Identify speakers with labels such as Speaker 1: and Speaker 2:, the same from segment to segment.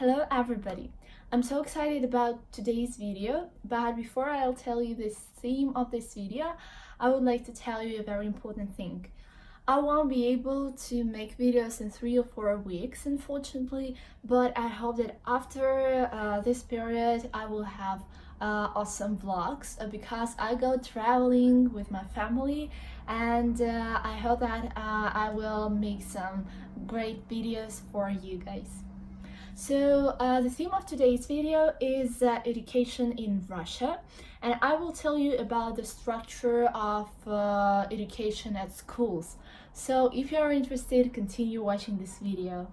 Speaker 1: Hello everybody! I'm so excited about today's video, but before I'll tell you the theme of this video, I would like to tell you a very important thing. I won't be able to make videos in 3 or 4 weeks, unfortunately, but I hope that after this period I will have awesome vlogs because I go traveling with my family, and I hope that I will make some great videos for you guys. So the theme of today's video is education in Russia, and I will tell you about the structure of education at schools. So if you are interested, continue watching this video.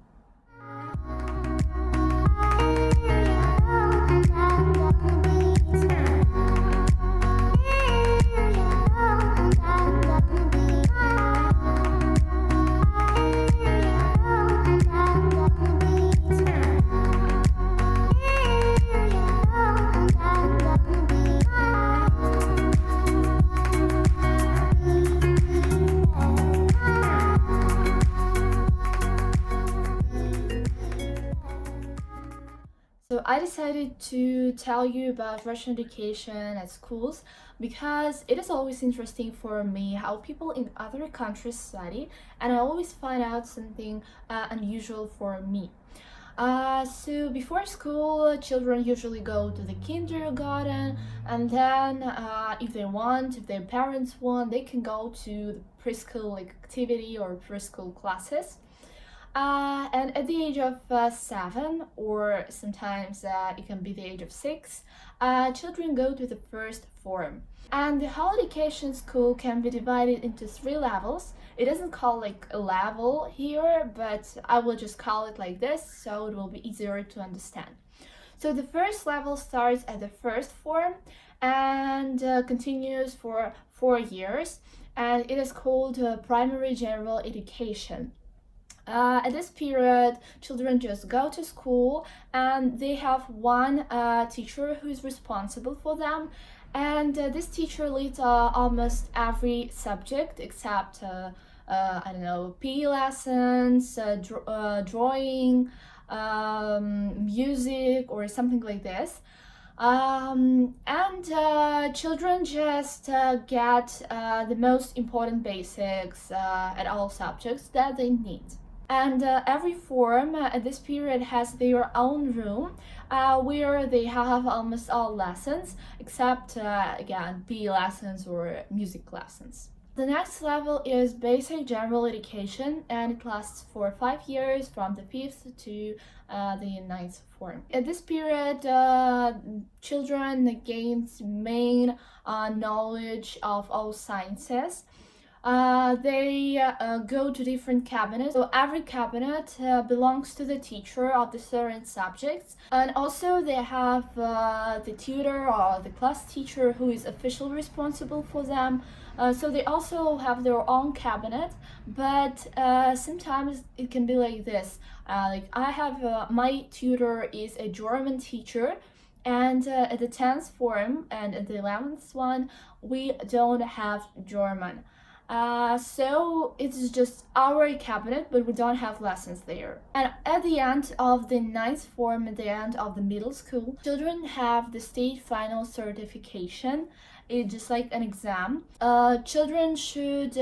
Speaker 1: So I decided to tell you about Russian education at schools because it is always interesting for me how people in other countries study, and I always find out something unusual for me. So before school, children usually go to the kindergarten, and then if their parents want, they can go to the preschool activity or preschool classes. And at the age of 7, or sometimes it can be the age of 6, children go to the first form. And the whole education school can be divided into 3 levels. It doesn't call like a level here, but I will just call it like this so it will be easier to understand. So the first level starts at the first form and continues for 4 years, and it is called primary general education. At this period, children just go to school and they have one teacher who is responsible for them, and this teacher leads almost every subject except I don't know, PE lessons, drawing, music or something like this. Children just get the most important basics at all subjects that they need. And every form at this period has their own room where they have almost all lessons, except again, PE lessons or music lessons. The next level is basic general education, and it lasts for 5 years from the 5th to the 9th form. At this period, children gain main knowledge of all sciences. They go to different cabinets, so every cabinet belongs to the teacher of the certain subjects, and also they have the tutor or the class teacher who is officially responsible for them. So they also have their own cabinet, but sometimes it can be like this. Like I have my tutor is a German teacher, and at the 10th form and at the 11th one we don't have German. So it's just our cabinet, but we don't have lessons there. And at the end of the 9th form, at the end of the middle school, children have the state final certification. It's just like an exam. Children should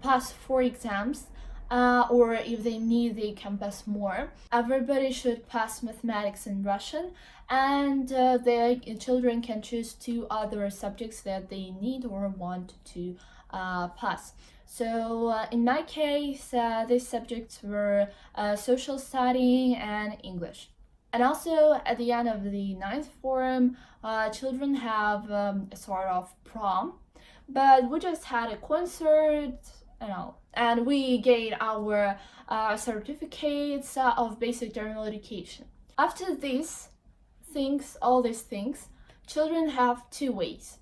Speaker 1: pass 4 exams, or if they need, they can pass more. Everybody should pass mathematics and Russian, and the children can choose 2 other subjects that they need or want to pass. So in my case, these subjects were social study and English. And also at the end of the 9th form, children have a sort of prom, but we just had a concert, you know, and we gained our certificates of basic general education. After all these things, children have 2 ways.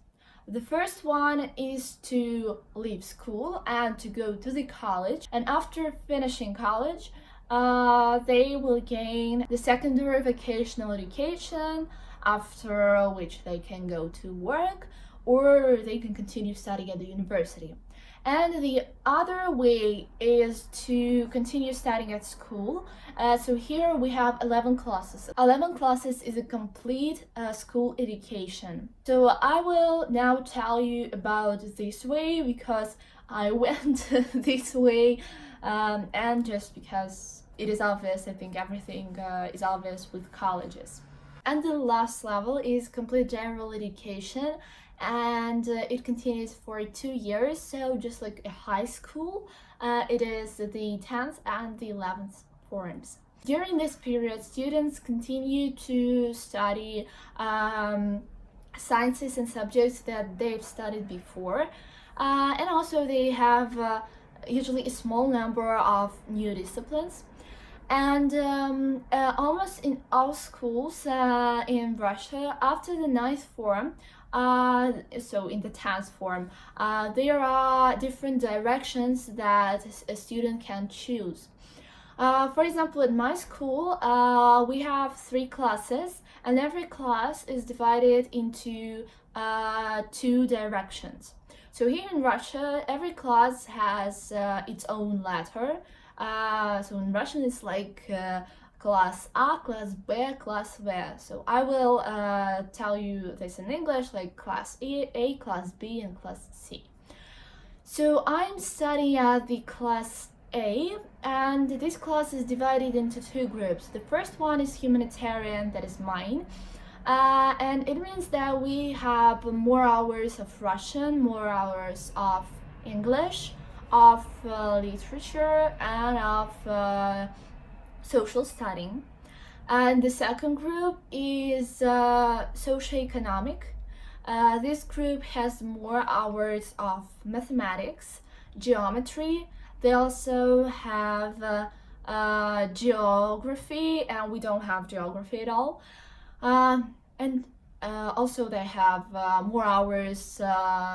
Speaker 1: The first one is to leave school and to go to the college, and after finishing college, they will gain the secondary vocational education, after which they can go to work or they can continue studying at the university. And the other way is to continue studying at school. So here we have 11 classes. 11 classes is a complete school education. So I will now tell you about this way because I went this way, and just because it is obvious, I think everything is obvious with colleges. And the last level is complete general education, and it continues for 2 years, so just like a high school. It is the 10th and the 11th forms. During this period, students continue to study sciences and subjects that they've studied before, and also they have usually a small number of new disciplines. And almost in all schools in Russia, after the 9th form, so in the 10th form, there are different directions that a student can choose. For example, at my school, we have 3 classes, and every class is divided into 2 directions. So here in Russia, every class has its own letter. So in Russian it's like class A, class B, class V. So I will tell you this in English, like class A, class B, and class C. So I'm studying at the class A, and this class is divided into 2 groups. The first one is humanitarian, that is mine. And it means that we have more hours of Russian, more hours of English, of literature, and of social studying. And the second group is socioeconomic. This group has more hours of mathematics, geometry. They also have geography, and we don't have geography at all. And also they have more hours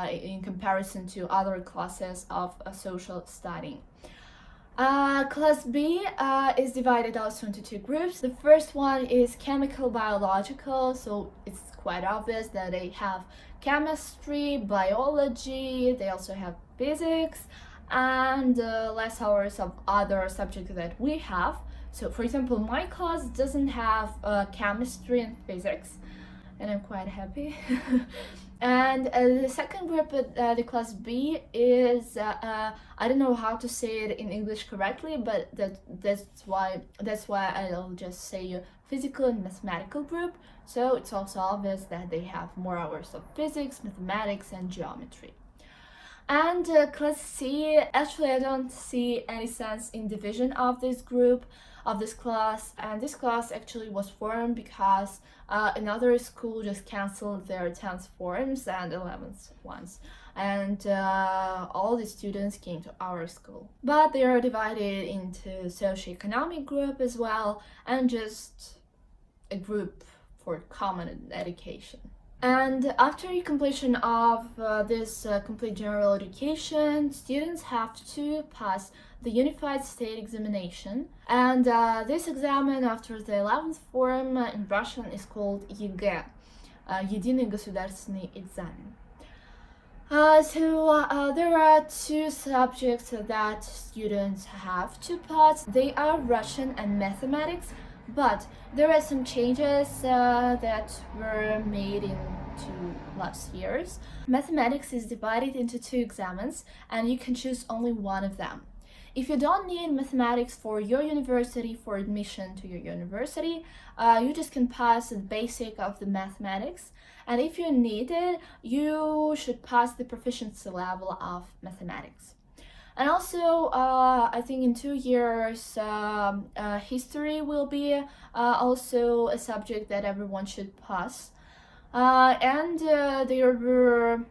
Speaker 1: in comparison to other classes of social studying. Class B is divided also into 2 groups. The first one is chemical biological, so it's quite obvious that they have chemistry, biology, they also have physics, and less hours of other subjects that we have. So for example, my class doesn't have chemistry and physics, and I'm quite happy. And the second group, the class B, is I don't know how to say it in English correctly, but that's why I'll just say physical and mathematical group. So it's also obvious that they have more hours of physics, mathematics, and geometry. And class C, actually I don't see any sense in division of this group, of this class, and this class actually was formed because another school just cancelled their 10th forms and 11th ones, and all the students came to our school. But they are divided into socioeconomic group as well, and just a group for common education. And after completion of this complete general education, students have to pass the Unified State Examination. And this examen after the 11th form in Russian is called ЕГЭ, Единый государственный экзамен. So there are 2 subjects that students have to pass. They are Russian and mathematics, but there are some changes that were made in 2 last years. Mathematics is divided into 2 examens, and you can choose only one of them. If you don't need mathematics for your university, for admission to your university, you just can pass the basic of the mathematics. And if you need it, you should pass the proficiency level of mathematics. And also, I think in 2 years, history will be also a subject that everyone should pass. And there were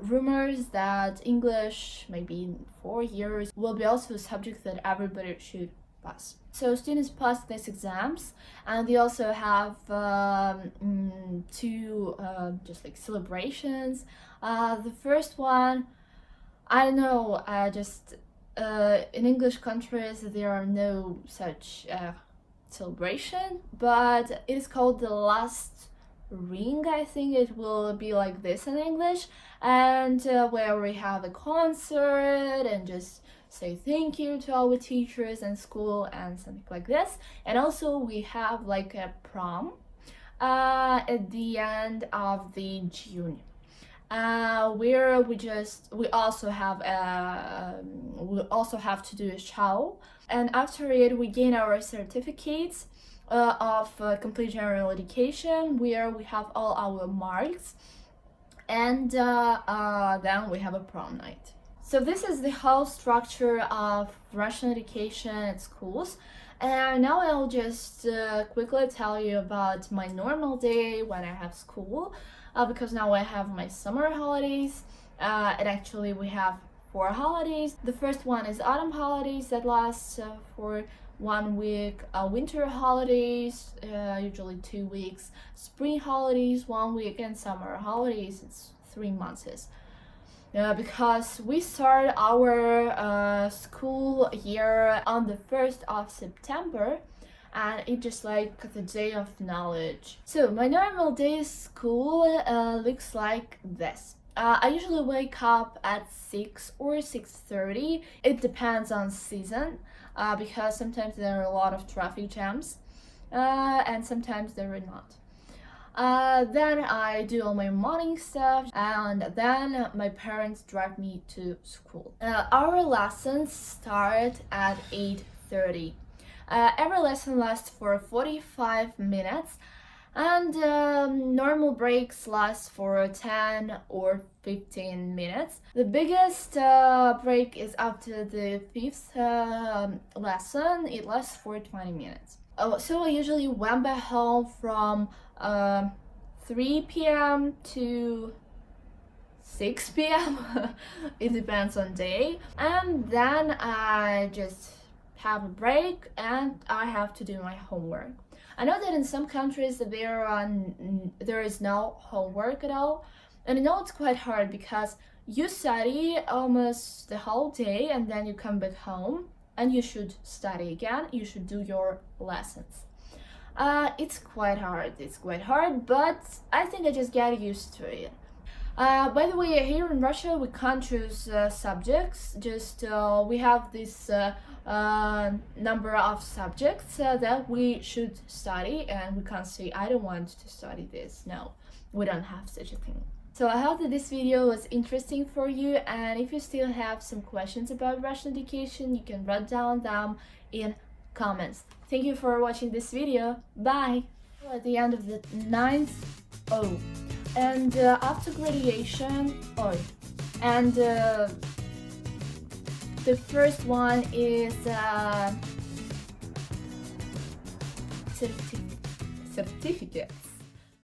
Speaker 1: rumors that English, maybe in 4 years, will be also a subject that everybody should pass. So students pass these exams, and they also have 2 just like celebrations. The first one, I don't know, just in English countries there are no such celebration, but it is called the last ring, I think it will be like this in English, and where we have a concert and just say thank you to our teachers and school and something like this. And also we have like a prom at the end of the June, where we also have to do a show, and after it we gain our certificates of complete general education, where we have all our marks, and then we have a prom night. So this is the whole structure of Russian education at schools. And now I'll just quickly tell you about my normal day when I have school, because now I have my summer holidays, and actually we have 4 holidays. The first one is autumn holidays that lasts for 1 week, winter holidays, usually 2 weeks, spring holidays 1 week, and summer holidays, it's 3 months. Because we start our school year on the 1st of September, and it's just like the day of knowledge. So my normal day school looks like this. I usually wake up at 6 or 6:30. It depends on season, because sometimes there are a lot of traffic jams, and sometimes there are not. Then I do all my morning stuff, and then my parents drive me to school. Our lessons start at 8:30. Every lesson lasts for 45 minutes, and normal breaks last for 10 or 15 minutes. The biggest break is after the 5th lesson. It lasts for 20 minutes. So I usually went back home from 3 p.m. to 6 p.m. It depends on day, and then I just have a break and I have to do my homework. I know that in some countries there is no homework at all, and I know it's quite hard because you study almost the whole day and then you come back home and you should study again, you should do your lessons. It's quite hard, but I think I just get used to it. By the way, here in Russia we can't choose subjects, just we have this number of subjects that we should study, and we can't say I don't want to study this. No, we don't have such a thing. So I hope that this video was interesting for you, and if you still have some questions about Russian education, you can write down them in comments. Thank you for watching this video. Bye! At the end of the 9th O, and after graduation and the first one is certificates.